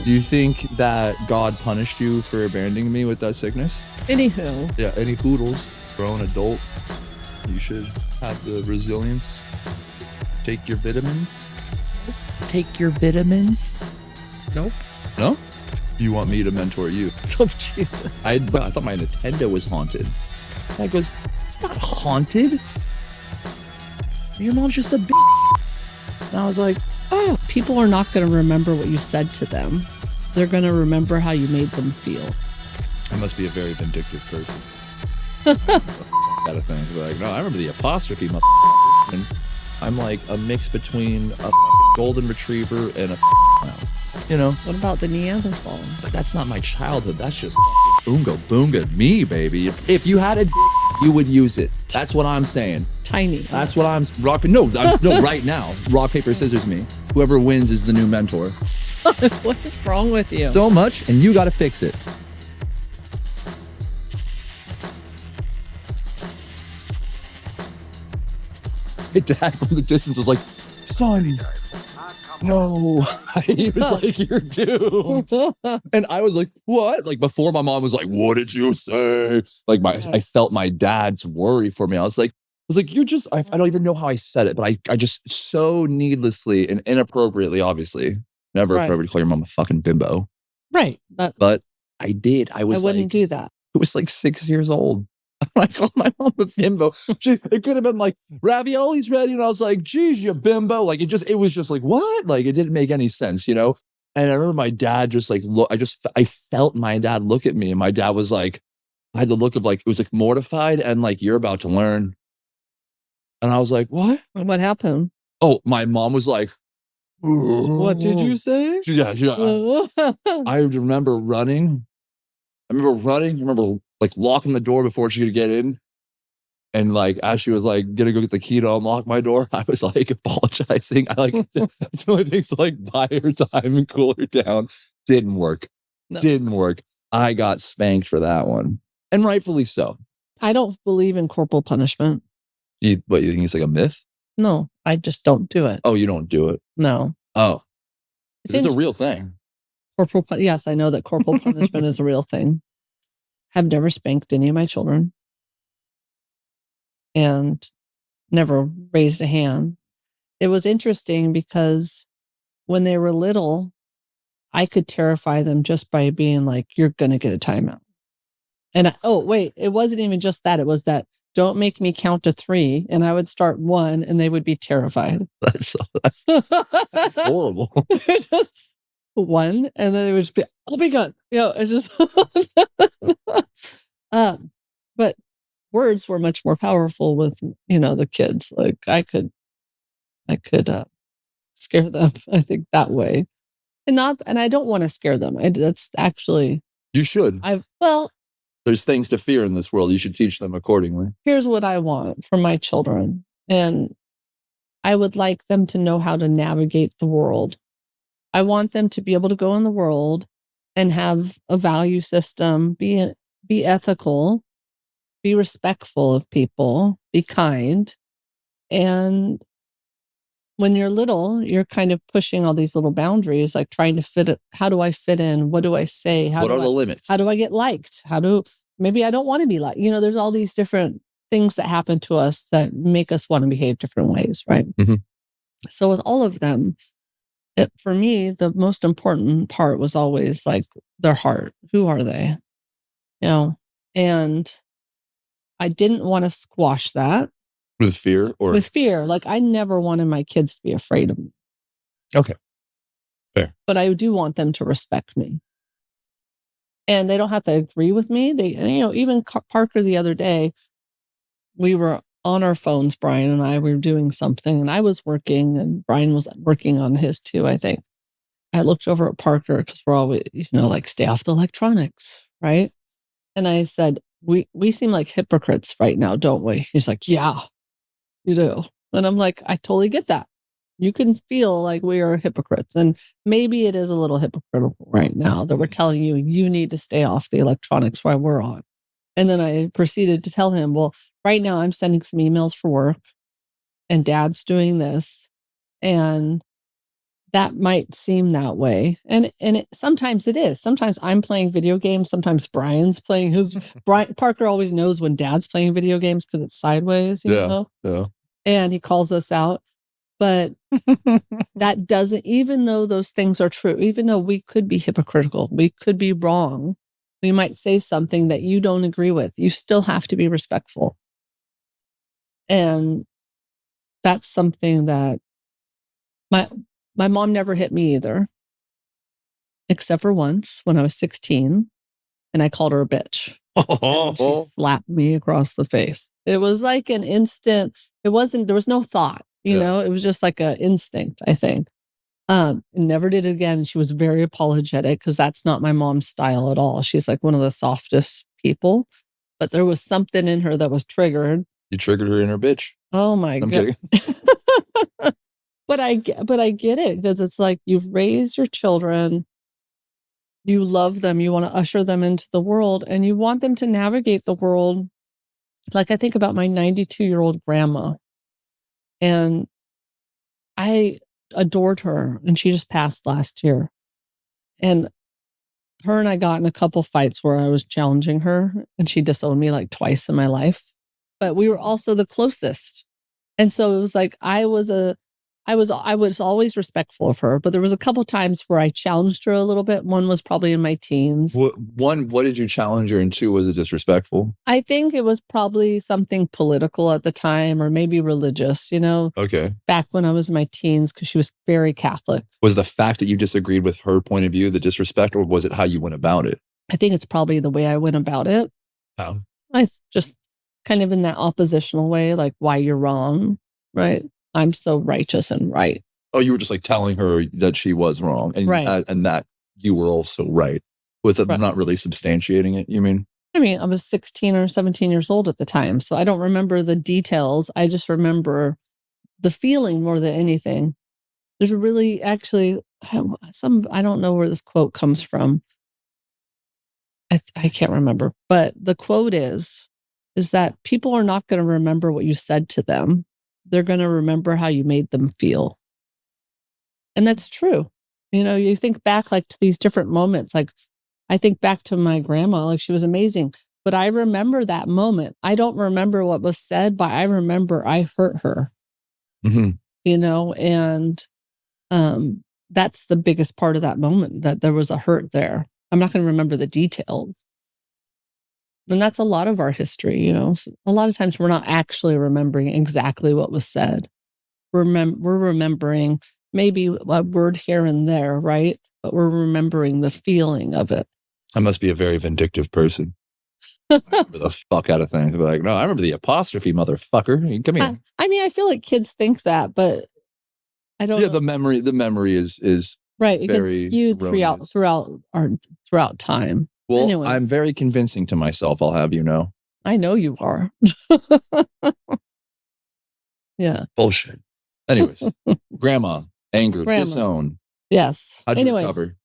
Do you think that God punished you for abandoning me with that sickness? Anywho. Yeah, any poodles. Grown adult, you should have the resilience. Take your vitamins. Take your vitamins. Nope. No? You want me to mentor you? Oh, Jesus. I thought my Nintendo was haunted. Dad goes, it's not haunted. Your mom's just a bitch. And I was like, oh. People are not going to remember what you said to them. They're going to remember how you made them feel. I must be a very vindictive person. Kind of thing. Like, no, I remember the apostrophe. I'm like a mix between a golden retriever and a clown. You know? What about the Neanderthal? But that's not my childhood. That's just boonga boonga me, baby. If you had a dick, you would use it. That's what I'm saying. Tiny. That's what I'm no, right now. Rock, paper, scissors me. Whoever wins is the new mentor. What is wrong with you? So much, and you got to fix it. My dad from the distance was like, son, no. He was like, you're doomed. And I was like, what? Like before my mom was like, what did you say? Like I felt my dad's worry for me. I was like, you're just, I don't even know how I said it, but I just so needlessly and inappropriately, obviously, never appropriate to call your mom a fucking bimbo. Right. But I did. I wouldn't do that. It was like 6 years old. I called my mom a bimbo. It could have been like, ravioli's ready. And I was like, geez, you bimbo. Like it was just like, what? Like it didn't make any sense, you know? And I remember my dad just like, I felt my dad look at me and my dad was like, I had the look of like, it was like mortified and like, you're about to learn. And I was like, what? What happened? Oh, my mom was like, what did you say? Yeah. I remember running. I remember like locking the door before she could get in. And like, as she was like, gonna go get the key to unlock my door, I was like apologizing. I like, it's really things to like buy her time and cool her down. Didn't work. No. Didn't work. I got spanked for that one. And rightfully so. I don't believe in corporal punishment. You think it's like a myth? No, I just don't do it. Oh, you don't do it? No. Oh. It's a real thing. Yes, I know that corporal punishment is a real thing. I've never spanked any of my children and never raised a hand. It was interesting because when they were little, I could terrify them just by being like, you're going to get a timeout. And it wasn't even just that. It was that, don't make me count to 3. And I would start 1 and they would be terrified. That's horrible. Just 1 and then it would just be, I'll be gone. You know, it's just, but words were much more powerful with, you know, the kids. Like I could scare them, I think that way. And I don't want to scare them. That's actually. You should. There's things to fear in this world. You should teach them accordingly. Here's what I want for my children. And I would like them to know how to navigate the world. I want them to be able to go in the world and have a value system, be ethical, be respectful of people, be kind. And when you're little, you're kind of pushing all these little boundaries, like trying to fit it. How do I fit in? What do I say? What are the limits? How do I get liked? Maybe I don't want to be liked. You know, there's all these different things that happen to us that make us want to behave different ways, right? Mm-hmm. So with all of them, for me, the most important part was always like their heart. Who are they? You know, and I didn't want to squash that. With fear? With fear. Like I never wanted my kids to be afraid of me. Okay. Fair. But I do want them to respect me. And they don't have to agree with me. Even Parker the other day, we were on our phones, Brian and I were doing something and I was working and Brian was working on his too, I think. I looked over at Parker because we're always, like stay off the electronics, right? And I said, we seem like hypocrites right now, don't we? He's like, yeah, you do. And I'm like, I totally get that. You can feel like we are hypocrites. And maybe it is a little hypocritical right now that we're telling you need to stay off the electronics while we're on. And then I proceeded to tell him, well, right now I'm sending some emails for work and Dad's doing this. And that might seem that way. And sometimes it is. Sometimes I'm playing video games. Sometimes Brian's playing his. Parker always knows when Dad's playing video games because it's sideways, you know? Yeah. And he calls us out. But that doesn't, even though those things are true, even though we could be hypocritical, we could be wrong, we might say something that you don't agree with, you still have to be respectful. And that's something that my mom never hit me either, except for once when I was 16 and I called her a bitch. And she slapped me across the face. It was like an instant, there was no thought, you know, it was just like an instinct, I think. Never did it again. She was very apologetic because that's not my mom's style at all. She's like one of the softest people, but there was something in her that was triggered. You triggered her inner bitch. Oh my God. Kidding. But I get it because it's like you've raised your children, you love them, you want to usher them into the world, and you want them to navigate the world. Like I think about my 92-year-old grandma, and I adored her, and she just passed last year. And her and I got in a couple fights where I was challenging her, and she disowned me like twice in my life. But we were also the closest. And so it was like I was always respectful of her, but there was a couple times where I challenged her a little bit. One was probably in my teens. What did you challenge her? And two, was it disrespectful? I think it was probably something political at the time, or maybe religious, you know? Okay. Back when I was in my teens, because she was very Catholic. Was the fact that you disagreed with her point of view the disrespect, or was it how you went about it? I think it's probably the way I went about it. How? I just kind of in that oppositional way, like why you're wrong, right? I'm so righteous and right. Oh, you were just like telling her that she was wrong, and right. And that you were also right, with it, not really substantiating it. You mean? I mean, I was 16 or 17 years old at the time, so I don't remember the details. I just remember the feeling more than anything. There's really actually I don't know where this quote comes from. I can't remember, but the quote is that people are not going to remember what you said to them. They're going to remember how you made them feel. And that's true. You know, you think back like to these different moments. Like I think back to my grandma, like she was amazing, but I remember that moment. I don't remember what was said, but I remember I hurt her, you know, and that's the biggest part of that moment, that there was a hurt there. I'm not going to remember the details. And that's a lot of our history, you know. So a lot of times we're not actually remembering exactly what was said. We're remembering maybe a word here and there, right? But we're remembering the feeling of it. I must be a very vindictive person. I remember the fuck out of things. I'd be like, no, I remember the apostrophe, motherfucker. I mean, come here. I mean, I feel like kids think that, but I don't know. The memory is right. It gets skewed throughout time. Well, anyways. I'm very convincing to myself, I'll have you know. I know you are. Yeah. Bullshit. Anyways, grandma, anger, disown. Yes. How'd you recover?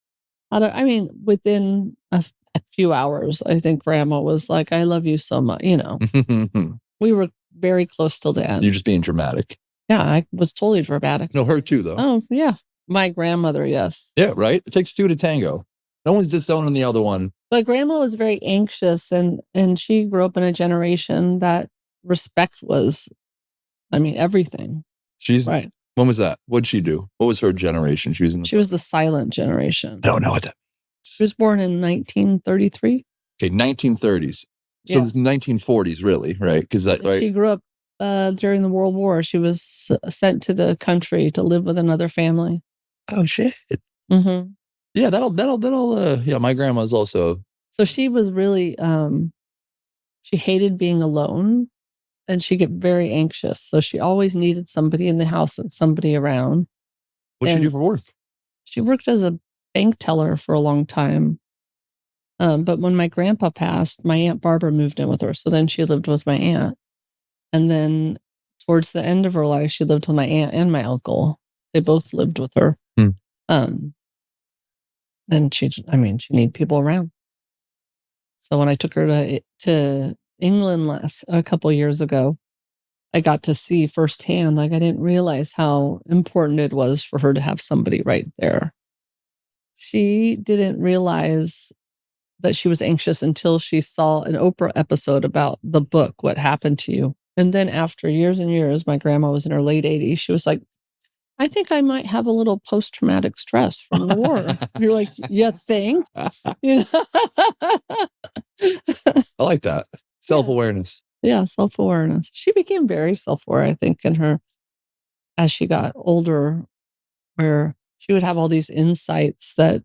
I mean, within a few hours, I think grandma was like, I love you so much. You know, we were very close till the end. You're just being dramatic. Yeah, I was totally dramatic. No, her too, though. Oh, yeah. My grandmother, yes. Yeah, right? It takes two to tango. No one's disowning the other one. But grandma was very anxious, and she grew up in a generation that respect was, I mean, everything. She's right. When was that? What'd she do? What was her generation? She was the silent generation. I don't know what that means. She was born in 1933. Okay, 1930s. So it was 1940s, really, right? Because right? She grew up during the World War. She was sent to the country to live with another family. Oh shit. Mm-hmm. Yeah, that'll. Yeah, my grandma's also. So she was really, she hated being alone, and she get very anxious. So she always needed somebody in the house and somebody around. What'd she do for work? She worked as a bank teller for a long time. But when my grandpa passed, my Aunt Barbara moved in with her. So then she lived with my aunt. And then towards the end of her life, she lived with my aunt and my uncle. They both lived with her. And she needed people around. So when I took her to England a couple of years ago, I got to see firsthand. Like, I didn't realize how important it was for her to have somebody right there. She didn't realize that she was anxious until she saw an Oprah episode about the book, What Happened to You. And then after years and years, my grandma was in her late 80s. She was like, I think I might have a little post-traumatic stress from the war. You're like, you think? You know? I like that. Self-awareness. Yeah, self-awareness. She became very self-aware, I think, as she got older, where she would have all these insights that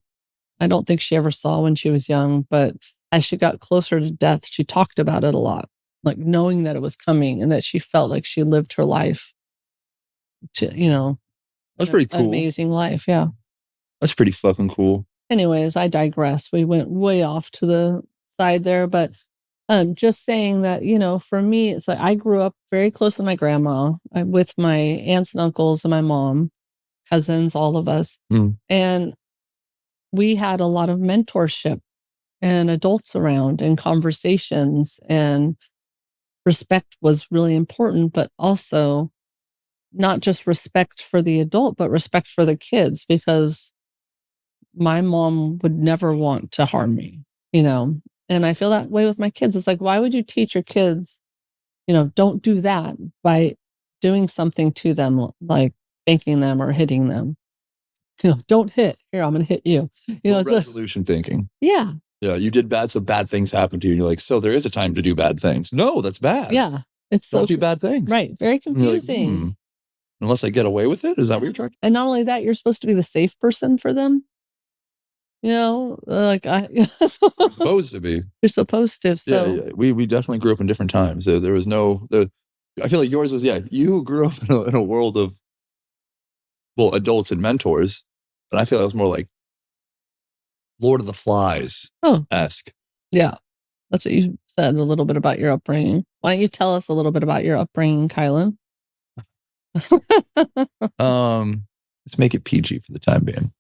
I don't think she ever saw when she was young. But as she got closer to death, she talked about it a lot, like knowing that it was coming and that she felt like she lived her life to, That's pretty an cool. amazing life. Yeah. That's pretty fucking cool. Anyways, I digress. We went way off to the side there, but just saying that, for me, it's like I grew up very close to my grandma with my aunts and uncles and my mom, cousins, all of us. And we had a lot of mentorship and adults around and conversations, and respect was really important, but also not just respect for the adult, but respect for the kids, because my mom would never want to harm me, and I feel that way with my kids. It's like, why would you teach your kids, don't do that by doing something to them, like spanking them or hitting them? Don't hit. Here, I'm going to hit you. It's resolution thinking. Yeah. Yeah, you did bad, so bad things happen to you. And you're like, so there is a time to do bad things. No, that's bad. Yeah. It's Don't do bad things. Right. Very confusing. Like, unless I get away with it? Is that what you're trying to? And not only that, you're supposed to be the safe person for them. Supposed to be. You're supposed to. So yeah. We definitely grew up in different times. There was no. I feel like yours was you grew up in a world of adults and mentors, and I feel like it was more like Lord of the Flies esque. Yeah, that's what you said a little bit about your upbringing. Why don't you tell us a little bit about your upbringing, Kylen? Let's make it PG for the time being.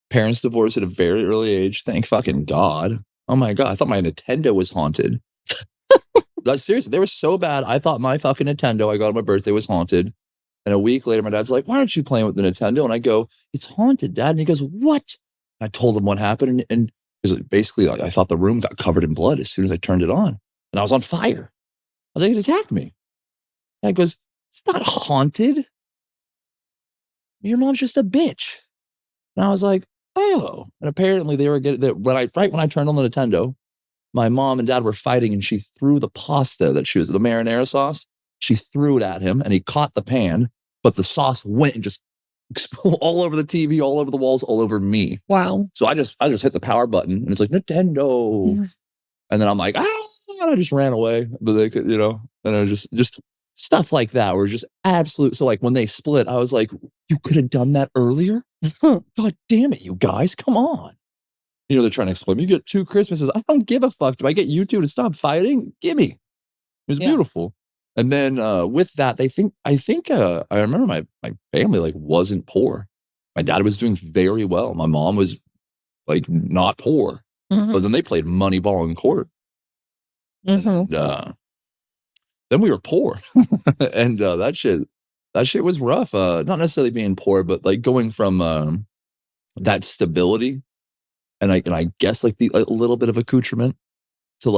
Parents divorced at a very early age. Thank fucking God. Oh my God. I thought my Nintendo was haunted. Seriously, they were so bad. I thought my fucking Nintendo I got on my birthday was haunted. And a week later, my dad's like, why aren't you playing with the Nintendo? And I go, it's haunted, Dad. And he goes, what? And I told him what happened. And because basically, I thought the room got covered in blood as soon as I turned it on. And I was on fire. I was like, it attacked me. Dad goes, it's not haunted. Your mom's just a bitch. And I was like, oh. And apparently they were getting that when I turned on the Nintendo, my mom and dad were fighting, and she threw the pasta the marinara sauce. She threw it at him, and he caught the pan, but the sauce went and just all over the TV, all over the walls, all over me. Wow. So I just hit the power button, and it's like, Nintendo. Mm-hmm. And then I'm like, and I just ran away. But they could, and I just stuff like that were just absolute. So like when they split, I was like, you could have done that earlier? God damn it, you guys, come on. They're trying to explain, you get 2 Christmases. I don't give a fuck. Do I get you 2 to stop fighting? Gimme. It was beautiful. And then with that, I remember my family wasn't poor. My dad was doing very well. My mom was not poor. Mm-hmm. But then they played money ball in court. Mm-hmm. And, then we were poor. And that shit was rough. Not necessarily being poor, but going from that stability and I guess a little bit of accoutrement to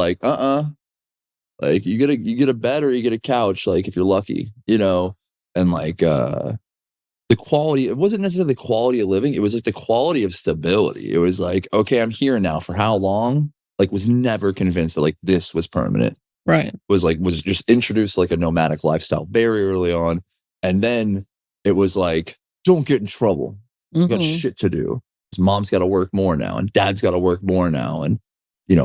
you get a bed or you get a couch, if you're lucky, and the quality, it wasn't necessarily the quality of living. It was the quality of stability. It was okay, I'm here now for how long? Was never convinced that this was permanent. Right. Was just introduced to a nomadic lifestyle very early on. And then it was don't get in trouble. You got shit to do. Mom's got to work more now and dad's got to work more now. And,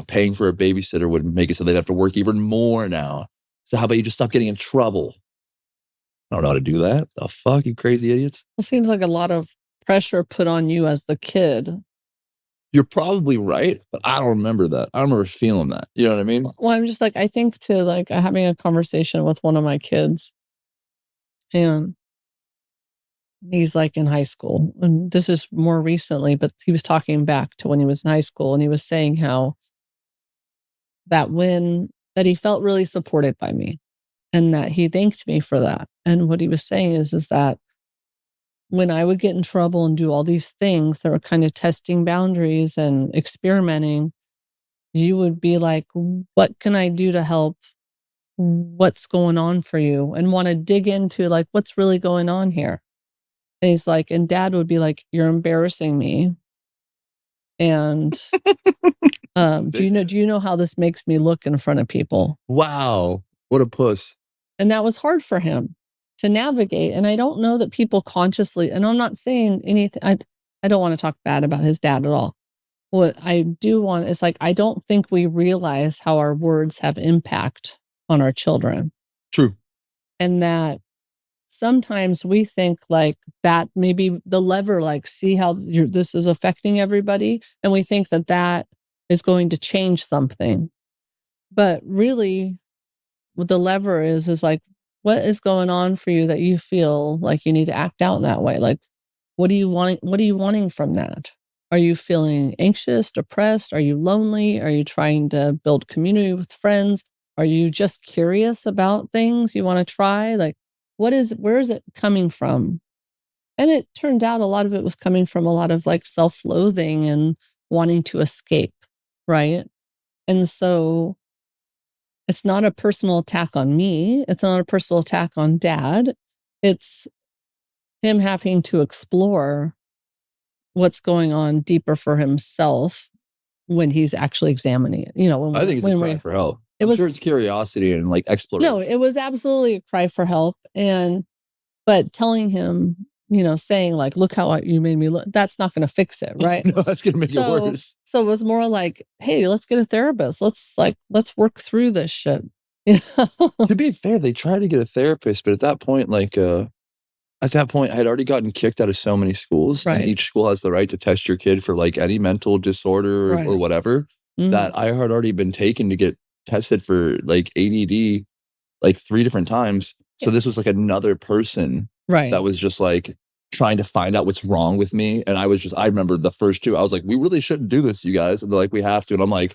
paying for a babysitter would make it so they'd have to work even more now. So how about you just stop getting in trouble? I don't know how to do that. The fuck, you crazy idiots. It seems like a lot of pressure put on you as the kid. You're probably right, but I don't remember that. I don't remember feeling that. You know what I mean? Well, I'm just I think to having a conversation with one of my kids, and he's in high school, and this is more recently, but he was talking back to when he was in high school, and he was saying how that when that he felt really supported by me and that he thanked me for that. And what he was saying is that when I would get in trouble and do all these things that were kind of testing boundaries and experimenting, you would be like, what can I do to help? What's going on for you? And want to dig into like, what's really going on here? And he's like, and Dad would be like, you're embarrassing me. And do you know how this makes me look in front of people? Wow. What a puss. And that was hard for him to navigate. And I don't know that people consciously, and I'm not saying anything, I don't want to talk bad about his dad at all. What I do want is like, I don't think we realize how our words have impact on our children. True. And that sometimes we think like that maybe the lever, like, see how this is affecting everybody. And we think that that is going to change something. But really, what the lever is like, what is going on for you that you feel like you need to act out in that way? Like, what do you want? What are you wanting from that? Are you feeling anxious, depressed? Are you lonely? Are you trying to build community with friends? Are you just curious about things you want to try? Like, where is it coming from? And it turned out a lot of it was coming from a lot of like self-loathing and wanting to escape, right? And so it's not a personal attack on me. It's not a personal attack on Dad. It's him having to explore what's going on deeper for himself when he's actually examining it. You know, I think it's a cry for help. I'm sure it's curiosity and like exploration. No, it was absolutely a cry for help. But telling him, you know, saying like, look how you made me look, that's not going to fix it, right? No, that's going to make it worse. So it was more like, hey, let's get a therapist. Let's work through this shit. To be fair, they tried to get a therapist, but at that point, I had already gotten kicked out of so many schools. Right. And each school has the right to test your kid for like any mental disorder or whatever. Mm-hmm. That I had already been taken to get tested for like ADD like 3 different times. So this was like another person that was just like trying to find out what's wrong with me. And I remember the first 2, I was like, we really shouldn't do this, you guys. And they're like, we have to. And I'm like,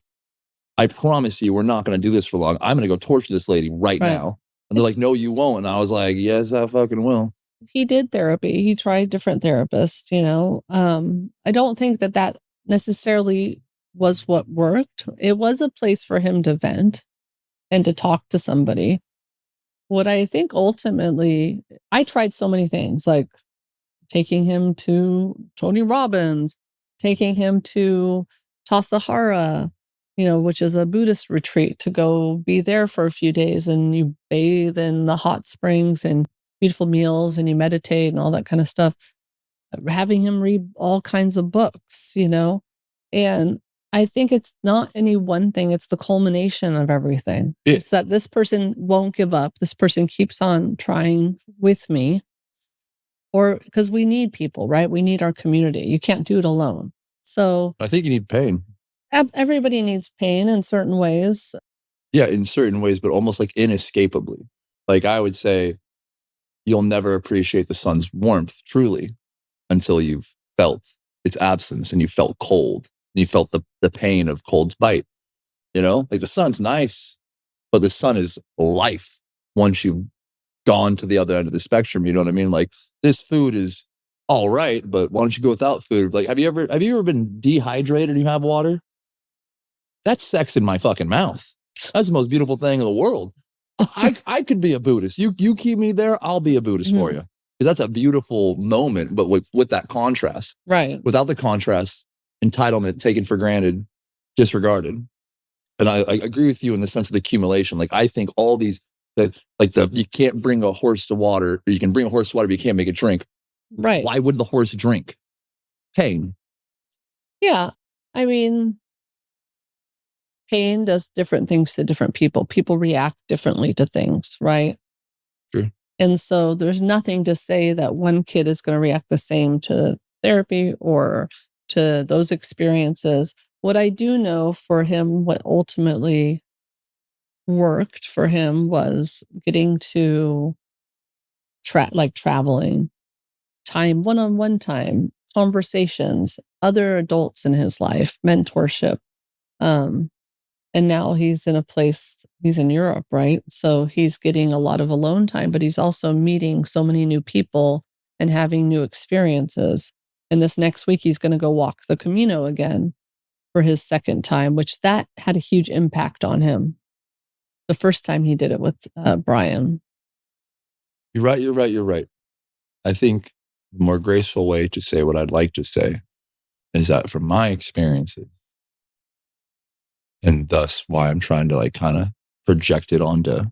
I promise you, we're not going to do this for long. I'm going to go torture this lady right now. And they're like, no, you won't. And I was like, yes, I fucking will. He did therapy. He tried different therapists, you know. I don't think that necessarily was what worked. It was a place for him to vent and to talk to somebody. What I think ultimately, I tried so many things, like taking him to Tony Robbins, taking him to Tassajara, you know, which is a Buddhist retreat, to go be there for a few days and you bathe in the hot springs and beautiful meals and you meditate and all that kind of stuff. Having him read all kinds of books, you know, and I think it's not any one thing. It's the culmination of everything. It's that this person won't give up. This person keeps on trying with me, or because we need people, right? We need our community. You can't do it alone. So I think you need pain. Everybody needs pain in certain ways. Yeah, in certain ways, but almost like inescapably. Like I would say, you'll never appreciate the sun's warmth truly until you've felt its absence and you felt cold. And you felt the pain of cold's bite, you know? Like the sun's nice, but the sun is life once you've gone to the other end of the spectrum, you know what I mean? Like this food is all right, but why don't you go without food? Like, have you ever been dehydrated and you have water? That's sex in my fucking mouth. That's the most beautiful thing in the world. I could be a Buddhist. You keep me there, I'll be a Buddhist for you. Because that's a beautiful moment, but with that contrast. Right. Without the contrast, entitlement, taken for granted, disregarded. And I agree with you in the sense of the accumulation. Like I think all these, you can't bring a horse to water, or you can bring a horse to water, but you can't make it drink. Right. Why would the horse drink? Pain. Yeah. I mean, pain does different things to different people. People react differently to things, right? True. And so there's nothing to say that one kid is going to react the same to therapy or to those experiences. What I do know for him, what ultimately worked for him was getting to traveling, time, one-on-one time, conversations, other adults in his life, mentorship. And now he's in a place, he's in Europe, right? So he's getting a lot of alone time, but he's also meeting so many new people and having new experiences. And this next week, he's going to go walk the Camino again for his second time, which that had a huge impact on him. The first time he did it with Brian. You're right. I think the more graceful way to say what I'd like to say is that from my experiences, and thus why I'm trying to like kind of project it onto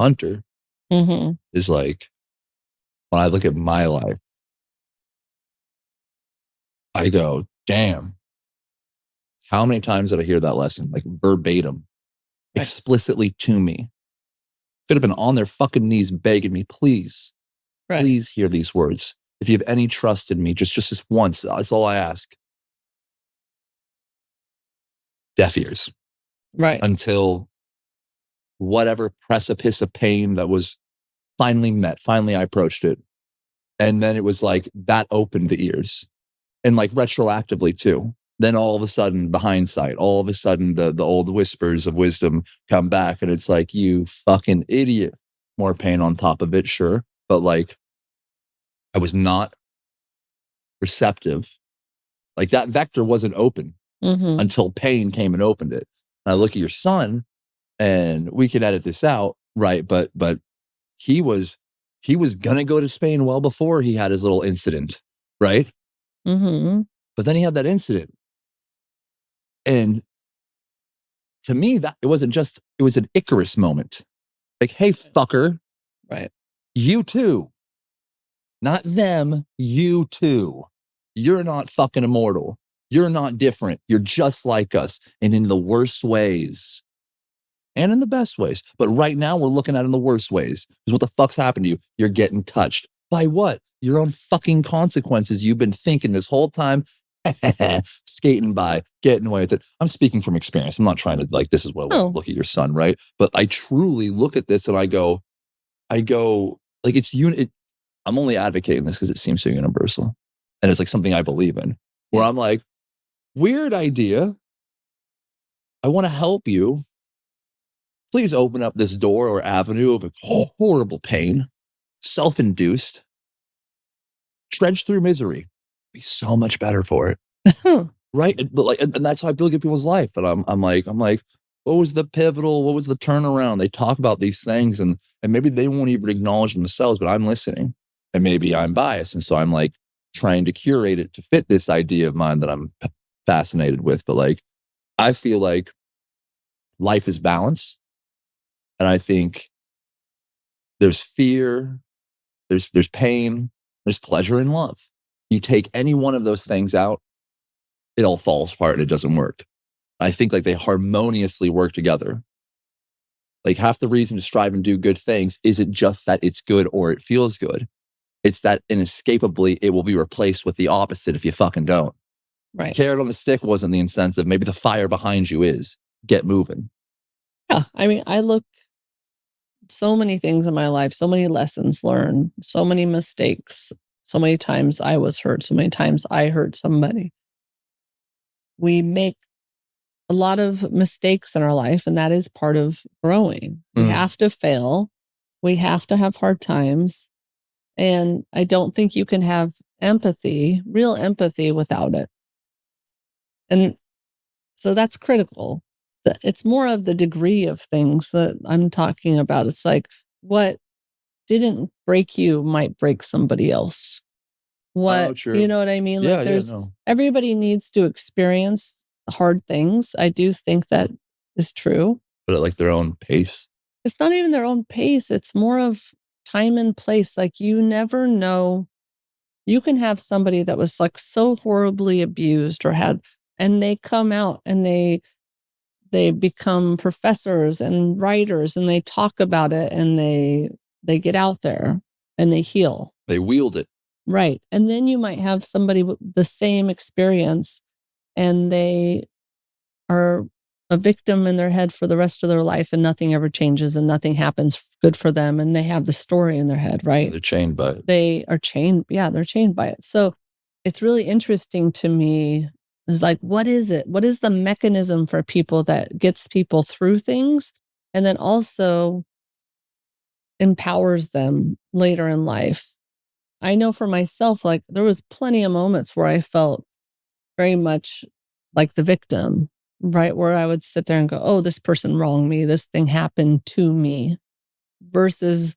Hunter, is like, when I look at my life, I go, damn, how many times did I hear that lesson? Like verbatim, explicitly to me. Could have been on their fucking knees begging me, please, please hear these words. If you have any trust in me, just this once, that's all I ask. Deaf ears. Right. Until whatever precipice of pain that was finally met. Finally, I approached it. And then it was like, that opened the ears. And like retroactively too. Then all of a sudden, hindsight, all of a sudden the old whispers of wisdom come back. And it's like, you fucking idiot. More pain on top of it, sure. But like, I was not receptive. Like that vector wasn't open until pain came and opened it. And I look at your son, and we can edit this out, right? But he was gonna go to Spain well before he had his little incident, right? But then he had that incident, and to me, that it was an Icarus moment. Like, hey, fucker, right? You too, not them. You too. You're not fucking immortal. You're not different. You're just like us, and in the worst ways. And in the best ways. But right now we're looking at it in the worst ways. Because what the fuck's happened to you? You're getting touched. By what? Your own fucking consequences you've been thinking this whole time, skating by, getting away with it. I'm speaking from experience. I'm not trying to like, this is what I look at your son, right? But I truly look at this and I go, like it's I'm only advocating this because it seems so universal. And it's like something I believe in. Where I'm like, weird idea. I want to help you. Please open up this door or avenue of horrible pain, self-induced, trudge through misery. Be so much better for it, right? But like, and that's how I look at people's life. And I'm like, what was the pivotal? What was the turnaround? They talk about these things, and maybe they won't even acknowledge themselves. But I'm listening, and maybe I'm biased, and so I'm like trying to curate it to fit this idea of mine that I'm fascinated with. But like, I feel like life is balance. And I think there's fear, there's pain, there's pleasure and love. You take any one of those things out, it all falls apart and it doesn't work. I think like they harmoniously work together. Like half the reason to strive and do good things isn't just that it's good or it feels good. It's that inescapably it will be replaced with the opposite if you fucking don't. Right. Carrot on the stick wasn't the incentive. Maybe the fire behind you is. Get moving. Yeah. I mean, I look so many things in my life, so many lessons learned, so many mistakes, so many times I was hurt, so many times I hurt somebody. We make a lot of mistakes in our life, and that is part of growing. We have to fail. We have to have hard times. And I don't think you can have empathy, real empathy, without it. And so that's critical. It's more of the degree of things that I'm talking about. It's like what didn't break you might break somebody else. What, you know what I mean? Yeah, like everybody needs to experience hard things. I do think that is true. But at like their own pace. It's not even their own pace. It's more of time and place. Like you never know. You can have somebody that was like so horribly abused and they come out and they become professors and writers and they talk about it and they get out there and they heal. They wield it. Right. And then you might have somebody with the same experience and they are a victim in their head for the rest of their life and nothing ever changes and nothing happens good for them. And they have the story in their head, right? They're chained by it. They are chained. Yeah, they're chained by it. So it's really interesting to me It's like, what is it? What is the mechanism for people that gets people through things and then also empowers them later in life? I know for myself, like there was plenty of moments where I felt very much like the victim, right? Where I would sit there and go, oh, this person wronged me. This thing happened to me. Versus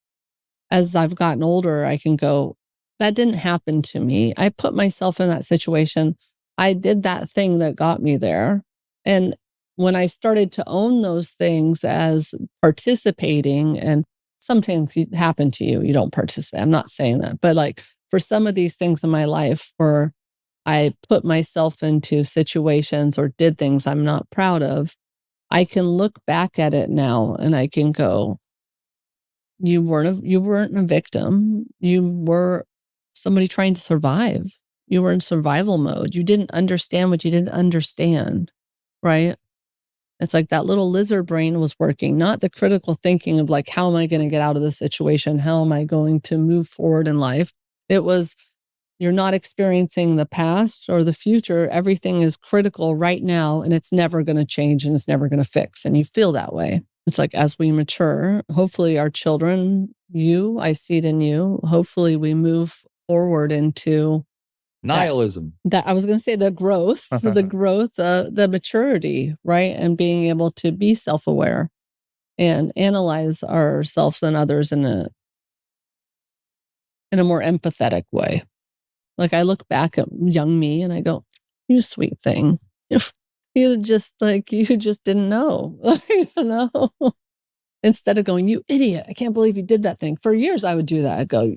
as I've gotten older, I can go, that didn't happen to me. I put myself in that situation. I did that thing that got me there. And when I started to own those things as participating, and sometimes happen to you, you don't participate. I'm not saying that. But like for some of these things in my life where I put myself into situations or did things I'm not proud of, I can look back at it now and I can go, you weren't a victim. You were somebody trying to survive. You were in survival mode. You didn't understand what you didn't understand, right? It's like that little lizard brain was working, not the critical thinking of like, how am I going to get out of this situation? How am I going to move forward in life? It was, you're not experiencing the past or the future. Everything is critical right now and it's never going to change and it's never going to fix. And you feel that way. It's like as we mature, hopefully our children, I see it in you. Hopefully we move forward into Nihilism. that I was going to say the growth, the maturity, right? And being able to be self-aware and analyze ourselves and others in a more empathetic way. Like I look back at young me and I go, you sweet thing. You just didn't know. Instead of going, you idiot, I can't believe you did that thing. For years I would do that. I'd go,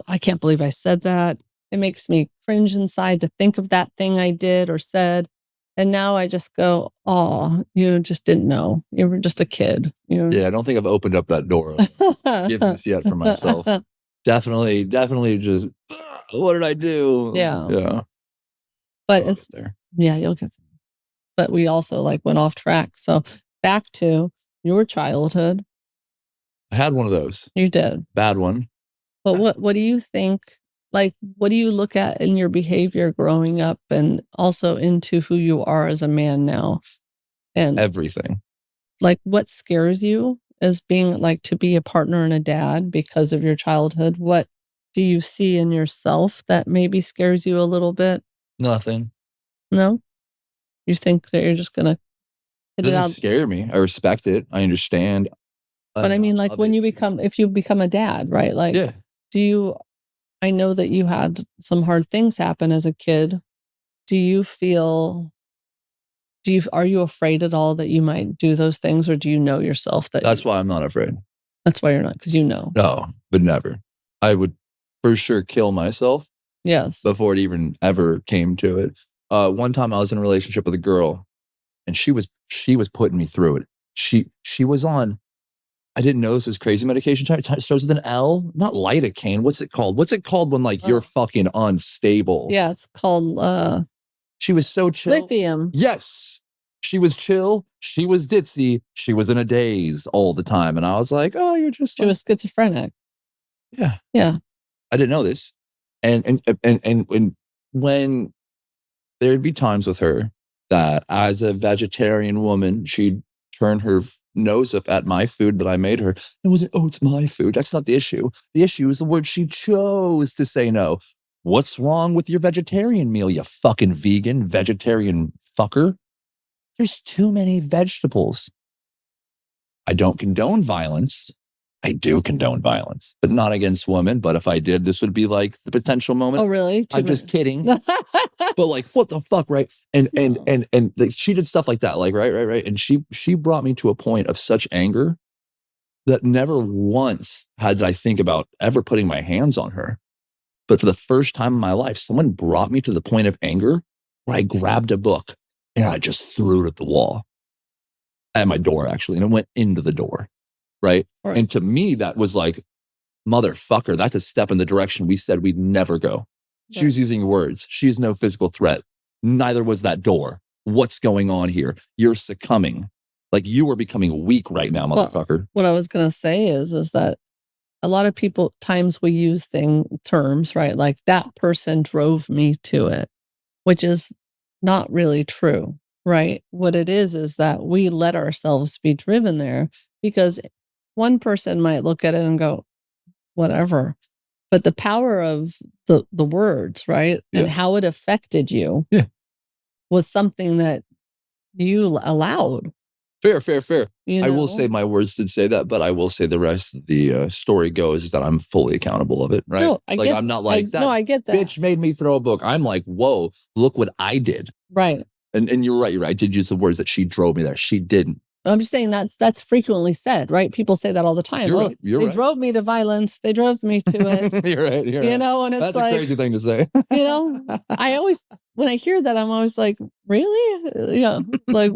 I can't believe I said that. It makes me cringe inside to think of that thing I did or said. And now I just go, oh, you just didn't know. You were just a kid. Yeah, I don't think I've opened up that door of forgiveness yet for myself. Definitely just, what did I do? Yeah. But it's there. Yeah, you'll get some. But we also like went off track. So back to your childhood. I had one of those. You did. Bad one. But what do you think? Like, what do you look at in your behavior growing up and also into who you are as a man now? And everything. Like, what scares you as being like to be a partner and a dad because of your childhood? What do you see in yourself that maybe scares you a little bit? Nothing. No? You think that you're just going to hit it out? It doesn't scare me. I respect it. I understand. But I mean, like when if you become a dad, right? Like, yeah. I know that you had some hard things happen as a kid. Are you afraid at all that you might do those things, or do you know yourself that? That's why I'm not afraid. That's why you're not, because you know. No, but never. I would for sure kill myself. Yes. Before it even ever came to it. One time I was in a relationship with a girl, and she was putting me through it. She was on, I didn't know this was crazy medication. It starts with an L, not lidocaine. What's it called? What's it called when like you're fucking unstable? Yeah, it's called. She was so chill. Lithium. Yes, she was chill. She was ditzy. She was in a daze all the time, and I was like, "Oh, you're just." She was schizophrenic. Yeah. Yeah. I didn't know this, and when there'd be times with her that as a vegetarian woman, she'd turn her nose up at my food that I made her. It wasn't, oh, it's my food. That's not the issue. The issue is the word she chose to say no. What's wrong with your vegetarian meal, you fucking vegetarian fucker? There's too many vegetables. I don't condone violence. I do condone violence, but not against women. But if I did, this would be like the potential moment. Oh, really? I'm just kidding. But like, what the fuck, right? And like, she did stuff like that, like right. And she brought me to a point of such anger that never once did I think about ever putting my hands on her. But for the first time in my life, someone brought me to the point of anger where I grabbed a book and I just threw it at the wall, at my door actually, and it went into the door. Right. And to me, that was like, motherfucker, that's a step in the direction we said we'd never go. She was using words. She's no physical threat. Neither was that door. What's going on here? You're succumbing. Like you are becoming weak right now, motherfucker. Well, what I was going to say is that a lot of times we use terms, right? Like that person drove me to it, which is not really true, right? What it is that we let ourselves be driven there because one person might look at it and go, whatever. But the power of the words, right? And how it affected you was something that you allowed. Fair. You I will know? say my words did say that, but I will say the rest of the story goes is that I'm fully accountable of it, right? No, I'm not like that. No, I get that. Bitch made me throw a book. I'm like, whoa, look what I did. Right. And you're right. I did use the words that she drove me there. She didn't. I'm just saying that's frequently said, right? People say that all the time. You're right. They drove me to violence. They drove me to it. You're right. You know, and it's that's like, a crazy thing to say. You know, I always, when I hear that, I'm always like, really? Yeah. Like,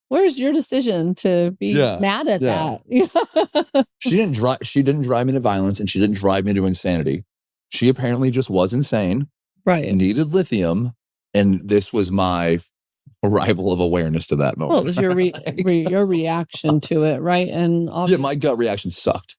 where's your decision to be mad at that? She didn't drive me to violence, and she didn't drive me to insanity. She apparently just was insane. Right. Needed lithium. And this was my arrival of awareness to that moment. Well, it was your your reaction to it, right? And yeah, my gut reaction sucked.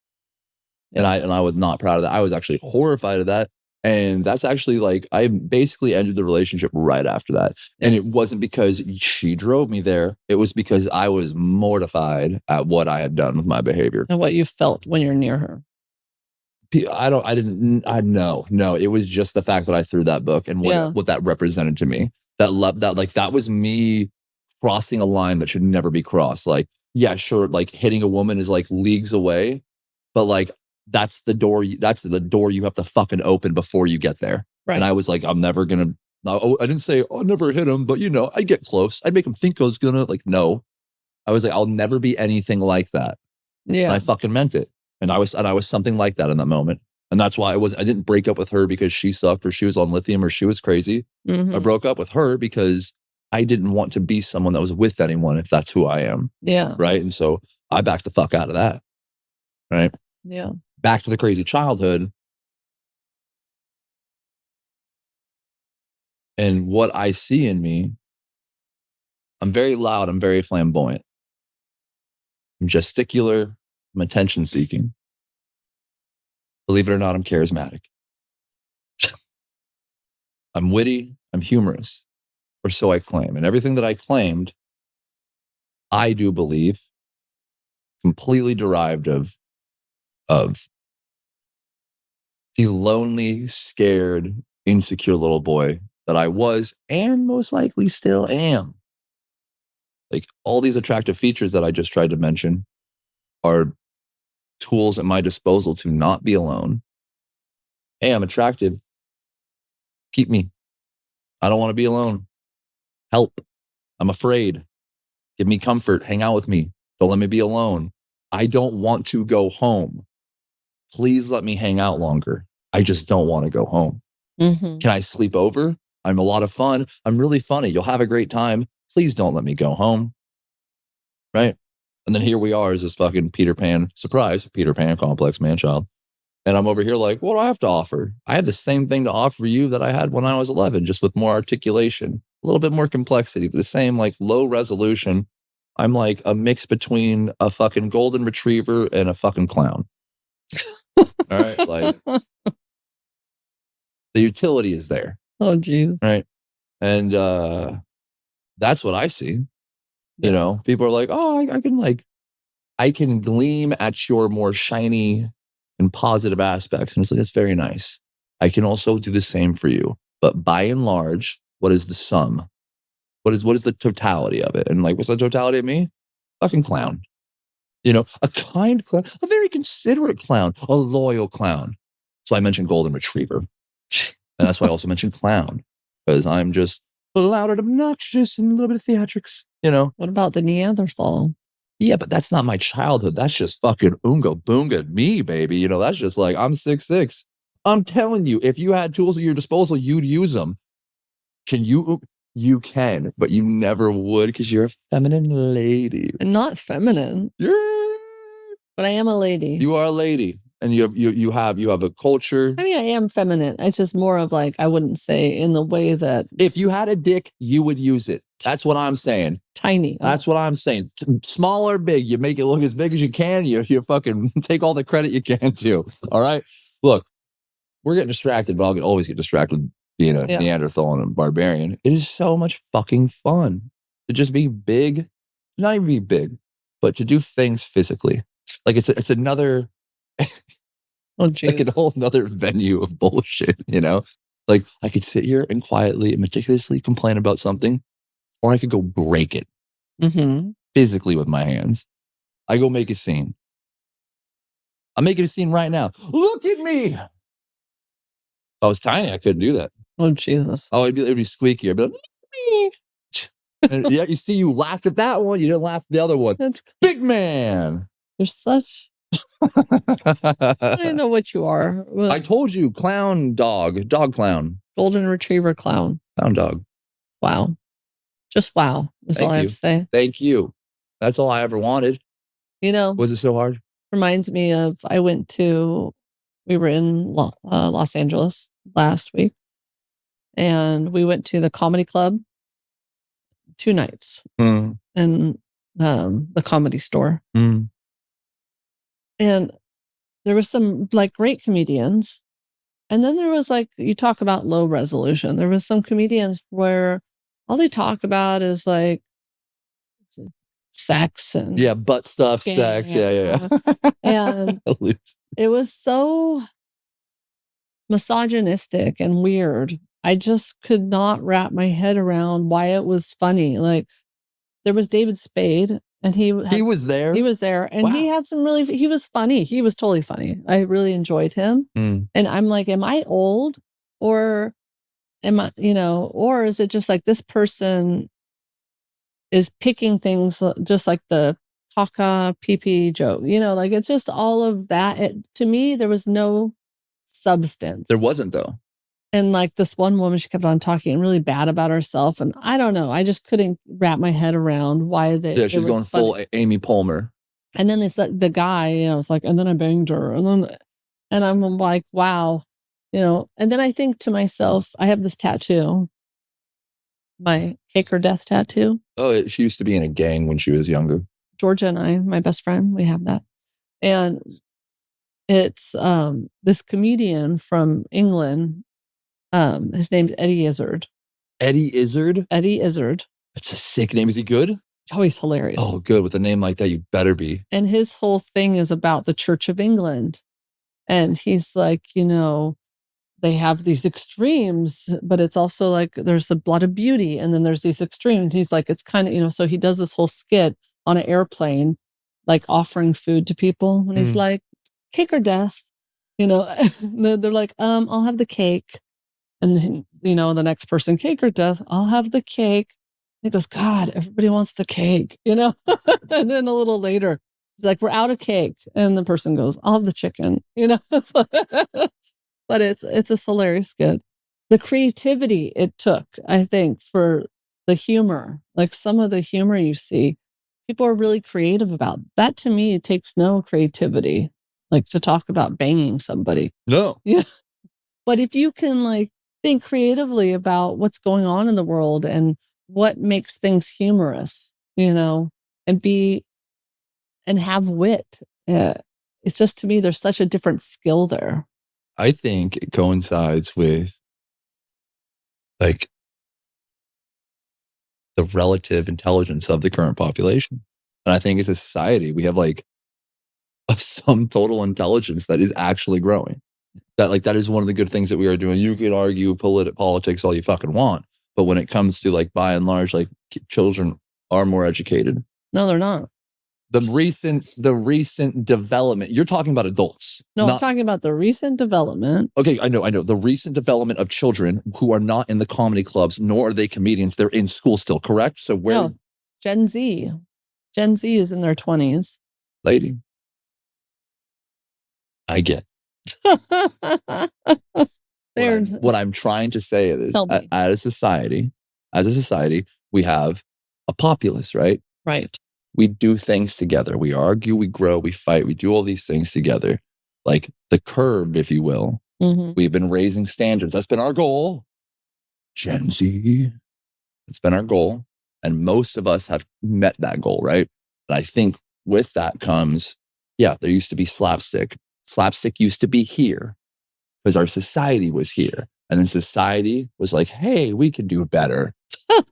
And I was not proud of that. I was actually horrified of that. And that's actually like, I basically ended the relationship right after that. And it wasn't because she drove me there. It was because I was mortified at what I had done with my behavior. And what you felt when you're near her. No. It was just the fact that I threw that book and what that represented to me. That was me crossing a line that should never be crossed. Like, yeah, sure. Like hitting a woman is like leagues away, but like, that's the door you have to fucking open before you get there. Right. And I was like, I'm never going to, I didn't say I'll never hit him, but I'd get close. I'd make him think I was going to, like, no. I was like, I'll never be anything like that. Yeah. And I fucking meant it. And I was something like that in that moment. And that's why I didn't break up with her because she sucked or she was on lithium or she was crazy. Mm-hmm. I broke up with her because I didn't want to be someone that was with anyone if that's who I am. Yeah. Right. And so I backed the fuck out of that. Right. Yeah. Back to the crazy childhood. And what I see in me, I'm very loud. I'm very flamboyant. I'm gesticular. I'm attention seeking. Believe it or not, I'm charismatic. I'm witty. I'm humorous. Or so I claim. And everything that I claimed, I do believe, completely derived of the lonely, scared, insecure little boy that I was and most likely still am. Like all these attractive features that I just tried to mention are tools at my disposal to not be alone. Hey, I'm attractive. Keep me. I don't want to be alone. Help. I'm afraid. Give me comfort. Hang out with me. Don't let me be alone. I don't want to go home. Please let me hang out longer. I just don't want to go home. Mm-hmm. Can I sleep over? I'm a lot of fun. I'm really funny. You'll have a great time. Please don't let me go home. Right? And then here we are as this fucking Peter Pan, surprise, Peter Pan complex man-child. And I'm over here like, what do I have to offer? I have the same thing to offer you that I had when I was 11, just with more articulation, a little bit more complexity, the same like low resolution. I'm like a mix between a fucking golden retriever and a fucking clown. All right? Like, the utility is there. Oh, geez. Right? And that's what I see. You know, people are like, oh, I can gleam at your more shiny and positive aspects. And it's like, that's very nice. I can also do the same for you. But by and large, what is the sum? What is the totality of it? And like, what's the totality of me? Fucking clown. You know, a kind clown, a very considerate clown, a loyal clown. So I mentioned golden retriever. And that's why I also mentioned clown. Because I'm just loud and obnoxious and a little bit of theatrics, you know. What about the Neanderthal? Yeah, but that's not my childhood. That's just fucking oonga boonga me, baby. You know, that's just like, I'm 6'6". I'm telling you, if you had tools at your disposal, you'd use them. Can you? You can, but you never would because you're a feminine lady. I'm not feminine. But I am a lady. You are a lady. And you have a culture. I mean, I am feminine. It's just more of like, I wouldn't say in the way that. If you had a dick, you would use it. That's what I'm saying. Tiny. That's what I'm saying. Small or big, you make it look as big as you can. You fucking take all the credit you can too. All right. Look, we're getting distracted, but I'll always get distracted being a Neanderthal and a barbarian. It is so much fucking fun to just be big, not even be big, but to do things physically. Like it's another, like a whole another venue of bullshit, you know? Like I could sit here and quietly and meticulously complain about something, or I could go break it physically with my hands. I go make a scene. I'm making a scene right now. Look at me. If I was tiny, I couldn't do that. Oh, Jesus. Oh, it'd be squeaky. I'd be like, look at me. And yeah, you see, you laughed at that one. You didn't laugh at the other one. That's big man. You're such. I don't even know what you are. I told you, clown dog clown. Golden retriever clown. Clown dog. Wow. Just wow. That's all I have to say. Thank you. That's all I ever wanted. You know. Was it so hard? Reminds me of, we were in Los Angeles last week, and we went to the comedy club 2 nights in the Comedy Store. And there was some like great comedians. And then there was like, you talk about low resolution. There was some comedians where all they talk about is like sex and butt stuff, sex. Yeah. And it was so misogynistic and weird. I just could not wrap my head around why it was funny. Like there was David Spade, and he was there. He was there, and he had he was funny. He was totally funny. I really enjoyed him. And I'm like, am I old, or am I, or is it just like this person is picking things just like the caca pee joke, like it's just all of that. To me, there was no substance. There wasn't though. And like this one woman, she kept on talking really bad about herself. And I don't know. I just couldn't wrap my head around why they. Yeah, she's going full Amy Palmer. And then the guy, was like, and then I banged her. And I'm like, wow, And then I think to myself, I have this tattoo, my cake or death tattoo. Oh, she used to be in a gang when she was younger. Georgia and I, my best friend, we have that. And it's this comedian from England. His name's Eddie Izzard. Eddie Izzard? Eddie Izzard. That's a sick name. Is he good? Oh, he's hilarious. Oh, good. With a name like that, you better be. And his whole thing is about the Church of England. And he's like, they have these extremes, but it's also like there's a lot of beauty. And then there's these extremes. He's like, it's kind of, so he does this whole skit on an airplane, like offering food to people. And he's like, cake or death? They're like, I'll have the cake. And then, the next person, cake or death, I'll have the cake. And he goes, God, everybody wants the cake, And then a little later, he's like, we're out of cake. And the person goes, I'll have the chicken, But it's a hilarious skit. The creativity it took, I think, for the humor, like some of the humor you see, people are really creative about. That to me, it takes no creativity, like to talk about banging somebody. No. Yeah. But if you can like think creatively about what's going on in the world and what makes things humorous, and have wit. It's just, to me, there's such a different skill there. I think it coincides with like the relative intelligence of the current population. And I think as a society, we have like a sum total intelligence that is actually growing. That is one of the good things that we are doing. You can argue politics all you fucking want, but when it comes to like by and large, like children are more educated. No, they're not. The recent development. You're talking about adults. No, I'm talking about the recent development. Okay, I know. The recent development of children who are not in the comedy clubs, nor are they comedians. They're in school still, correct? So where? No, Gen Z. Gen Z is in their 20s. Lady. I get. What I'm trying to say is, as a society, we have a populace, right? Right. We do things together. We argue, we grow, we fight, we do all these things together. Like the curb, if you will. We've been raising standards. That's been our goal. Gen Z. It's been our goal. And most of us have met that goal, right? And I think with that comes, there used to be slapstick. Slapstick used to be here because our society was here. And then society was like, hey, we can do better.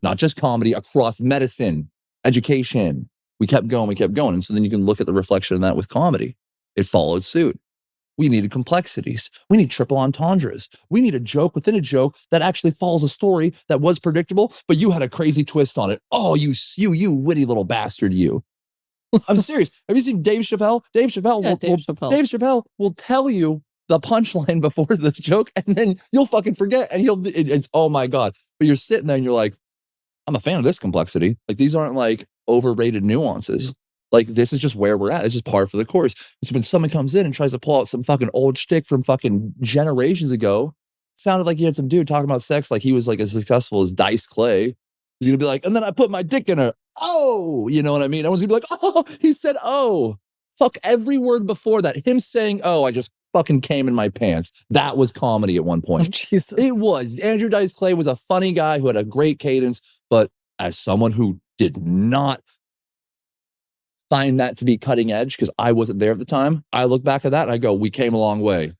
Not just comedy, across medicine, education. We kept going. And so then you can look at the reflection of that with comedy. It followed suit. We needed complexities. We need triple entendres. We need a joke within a joke that actually follows a story that was predictable, but you had a crazy twist on it. Oh, you witty little bastard, you. I'm serious. Have you seen Dave Chappelle? Dave Chappelle will tell you the punchline before the joke, and then you'll fucking forget, and it's oh my God. But you're sitting there and you're like, I'm a fan of this complexity. Like, these aren't like overrated nuances. Like, this is just where we're at. This is par for the course. So when someone comes in and tries to pull out some fucking old shtick from fucking generations ago, sounded like you had some dude talking about sex like he was like as successful as Dice Clay. He's gonna be like, and then I put my dick in her. Oh, you know what I mean? Everyone's gonna be like, oh, he said, oh. Fuck every word before that. Him saying, oh, I just fucking came in my pants. That was comedy at one point. Oh, Jesus. It was. Andrew Dice Clay was a funny guy who had a great cadence, but as someone who did not find that to be cutting edge, because I wasn't there at the time, I look back at that and I go, we came a long way.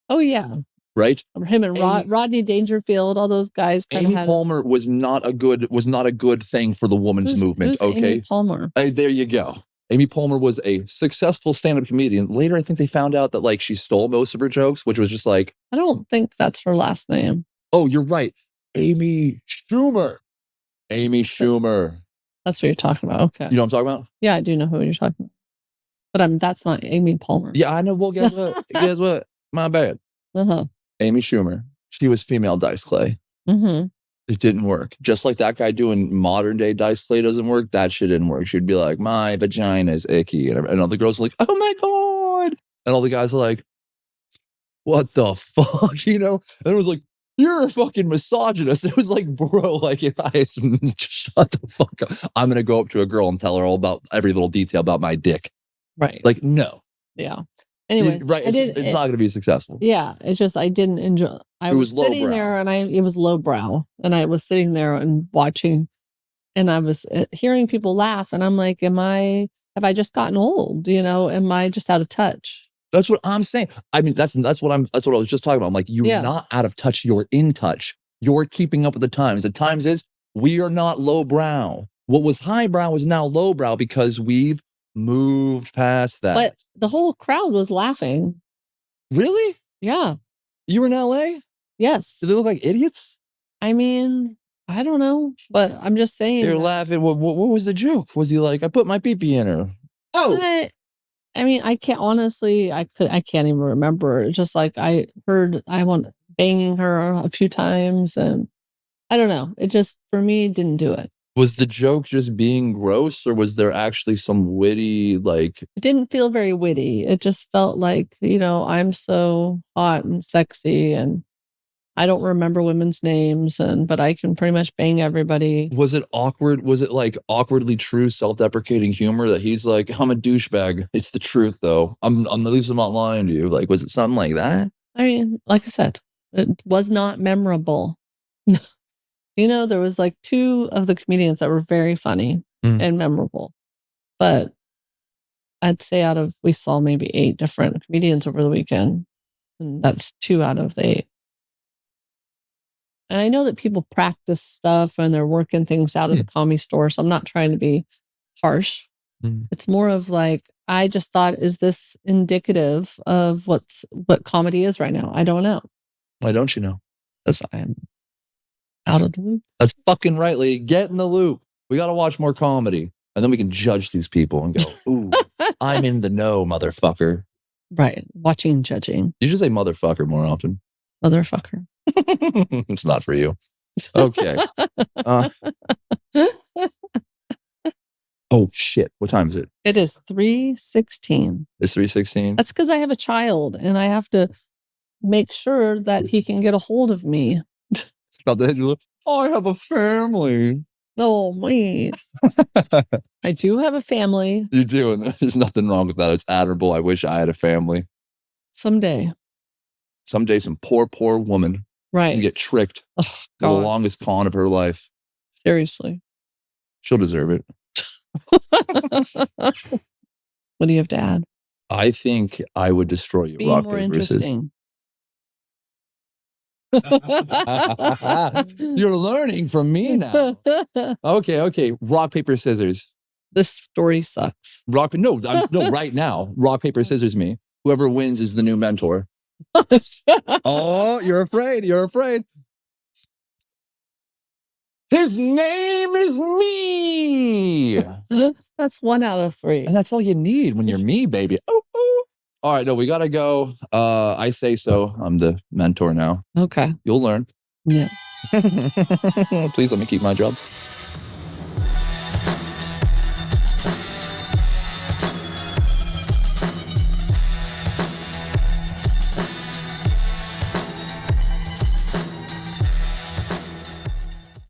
Oh, yeah. Right? Him and Rodney Dangerfield, all those guys. Amy Palmer was not a good thing for the women's movement. Who's okay, Amy Palmer? There you go. Amy Palmer was a successful stand-up comedian. Later, I think they found out that like she stole most of her jokes, which was just like, I don't think that's her last name. Oh, you're right, Amy Schumer. That's what you're talking about. Okay, you know what I'm talking about? Yeah, I do know who you're talking about. But that's not Amy Palmer. Yeah, I know. Well, guess what? Guess what? My bad. Amy Schumer. She was female Dice Clay. Mm-hmm. It didn't work. Just like that guy doing modern day Dice Clay doesn't work. That shit didn't work. She'd be like, my vagina is icky. And all the girls are like, oh my God. And all the guys are like, what the fuck? You know? And it was like, you're a fucking misogynist. It was like, bro, like, if shut the fuck up. I'm going to go up to a girl and tell her all about every little detail about my dick. Right. Like, no. Yeah. Anyways, right. It's not going to be successful. Yeah. It's just, I didn't enjoy. I was sitting there and it was lowbrow. And I was sitting there and watching, and I was hearing people laugh. And I'm like, have I just gotten old? You know, am I just out of touch? That's what I'm saying. I mean, that's what I was just talking about. I'm like, you're not out of touch. You're in touch. You're keeping up with the times. The times is, we are not lowbrow. What was highbrow is now lowbrow because we've moved past that. But the whole crowd was laughing. Really? Yeah. You were in LA? Yes. Did they look like idiots? I mean, I don't know, but I'm just saying. They're laughing. What was the joke? Was he like, I put my pee-pee in her? Oh. I mean, I can't honestly, I can't even remember. It's just like I heard banging her a few times, and I don't know. It just, for me, didn't do it. Was the joke just being gross, or was there actually some witty, like... It didn't feel very witty. It just felt like, you know, I'm so hot and sexy, and I don't remember women's names, but I can pretty much bang everybody. Was it awkward? Was it like awkwardly true self-deprecating humor that he's like, I'm a douchebag. It's the truth, though. I'm at least I'm not lying to you. Like, was it something like that? I mean, like I said, it was not memorable. You know, there was like 2 of the comedians that were very funny and memorable. But I'd say we saw maybe 8 different comedians over the weekend. And that's 2 out of the 8. And I know that people practice stuff and they're working things out of the Comedy Store. So I'm not trying to be harsh. It's more of like, I just thought, is this indicative of what comedy is right now? I don't know. Why don't you know? Because I am out of the loop. That's fucking right, lady. Get in the loop. We got to watch more comedy. And then we can judge these people and go, ooh, I'm in the know, motherfucker. Right. Watching and judging. You should say motherfucker more often. Motherfucker. It's not for you. Okay. Oh, shit. What time is it? It is 3:16. It's 3:16? That's because I have a child and I have to make sure that he can get a hold of me. About the I have a family. Oh, man. I do have a family. You do, and there's nothing wrong with that. It's admirable. I wish I had a family. Someday some poor woman can get tricked for the longest con of her life. Seriously. She'll deserve it. What do you have to add? I think I would destroy you. Be more interesting. You're learning from me now. Okay. Rock, paper, scissors. This story sucks. No, right now. Rock, paper, scissors me. Whoever wins is the new mentor. Oh, you're afraid. His name is me. That's 1 out of 3. And that's all you need when you're me, baby. Oh. All right, no, we got to go. I say so. I'm the mentor now. Okay. You'll learn. Yeah. Please let me keep my job.